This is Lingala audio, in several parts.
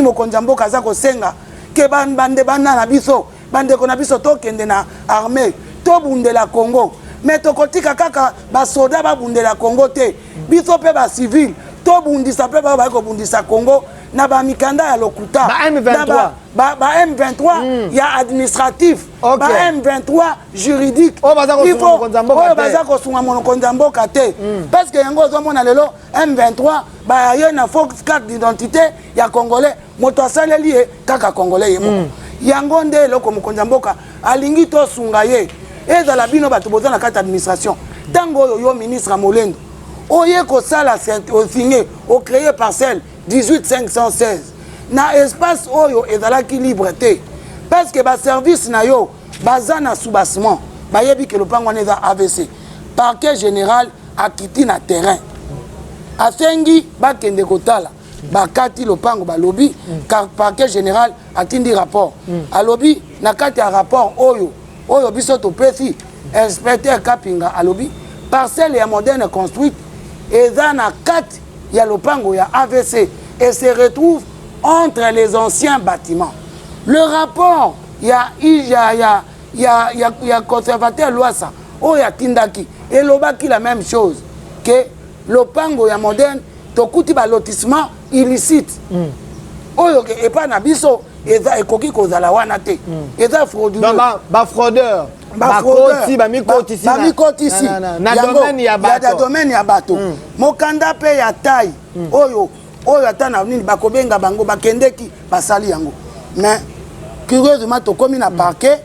mokonzi mboka aza kosenga ke bande bana na biso bande ko na biso tokende na armée to bundela Congo mais tokotika kaka ba soda ba bundela Congo te biso pe ba civil to bundisa pe ba ko bundisa Congo na ba mikanda ya lokuta ba M23 ba M23 ya administratif ba M23 juridique il faut baza ko sunga mokonzi mboka te parce que yango zo mona lelo M23 ba ye na Fox carte d'identité ya congolais moto asaleli kaka congolais yemo yango nde loko mokonzi mboka alingi to sunga ye ezala bino bato boza na kati administration tango yo ministre Molendo oye ko sala signé au créer parcelle 18516 na espace oyo ezalaki liberté parce que ba service na yo baza na soubassement bayebi ke lopango neza AVC parquet général akiti na terrain asengi bakende kotala bakati lopango balobi car parquet général atindi rapport alobi na kati ya rapport oyo biso topesi inspecteur Kapinga alobi parcelle ya moderne construite eza na kati ya lopango ya AVC et se retrouve entre les anciens bâtiments. Le rapport il y a conservateur Loasa oya tindaki et lobaki la même chose que lopango ya moderne tokuti ba lotissement illicite oyo ke epa na biso eza ekoki kozala wana te eza frauduleux ba fraudeur bamikotisi na domaine ya bato mokanda pe ya taille oyo ata na nini bakobenga bango bakendeki basali yango mais curieusement tokomi na parquet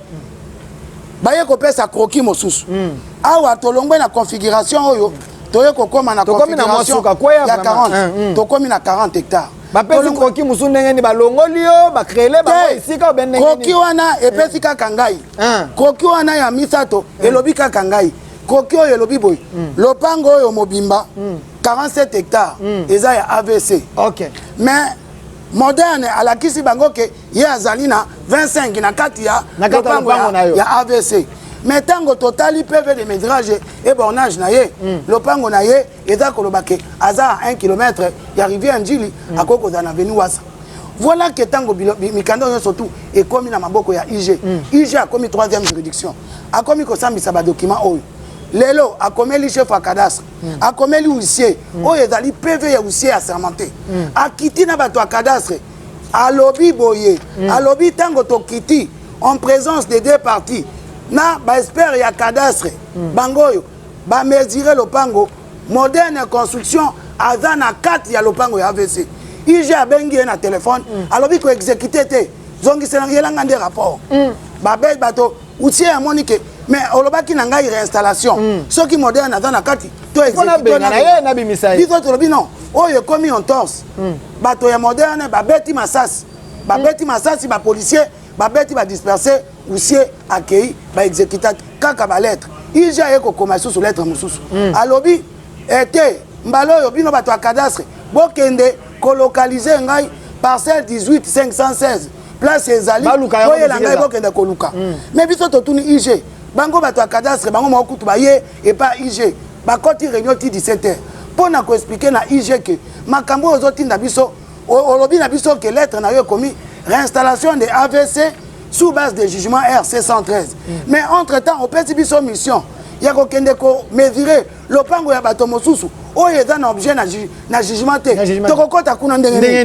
baye kopesa croquis mosusu awa tolongwe na configuration oyo toye kokoma na configuration ya 40 tokomi na 40 hectares bapesi croquis musu ndenge ni balongoli yo bakrele bango isika obendenge croquis wana epesi kaka ngai croquis wana ya misato elobi kaka ngai croquis oyo elobi boy lopango oyo mobimba 47 hectares eza ya AVC mais moderne alakisi bango ke ye azali na 25 na kati ya lopango ya AVC mais tango totali PV de métrage et bornage na ye lopango na ye eza koloba ke aza 1 km ya rivière Njili akoko za na avenue Wasa voilà que tango mikanda yo surtout ekomi na maboko ya IG IG akomi 3e juridiction akomi kosambisa ba document oyo lelo akomeli chef à cadastre akomeli huissier oyo ezali PV ya huissier assermenté akiti na bato à cadastre alobi boye alobi tango tokiti en présence des deux parties na ba expert ya cadastre bangoyo ba mesurer lopango moderne construction aza na 4 ya lopango ya AVC IG abengi na téléphone alobi ko exécuter te zongi selanga nde rapport ba be bato outil ya monique mais olobaki na ngai réinstallation soki moderne aza na kati to exécuter na ye na bimisa biso to lobi non oyo komi en torse bato ya moderne ba beti masasi ba policier ba beti ba disperser huissier accueilli ba exécutant kaka ba lettre IG eko koma sous lettre mususu alobi été mbalo yo bino bato a cadastre bokende kolokaliser ngai parcelle 18516 place ezali oyela ngai bokende koluka mais biso totuni IG bango bato a cadastre bango mokutu baye et pas IG bakoti réunion ti 17h pona ko expliquer na IG que makambo ozotinda biso olobi na biso que lettre na yo komi réinstallation de AVC sous base de jugement RC 113 mais entre temps on peut biso mission ya kokende ko mesurer lopango ya bato mosusu oyo eza na objet na jugement te tokokota kuna ndenge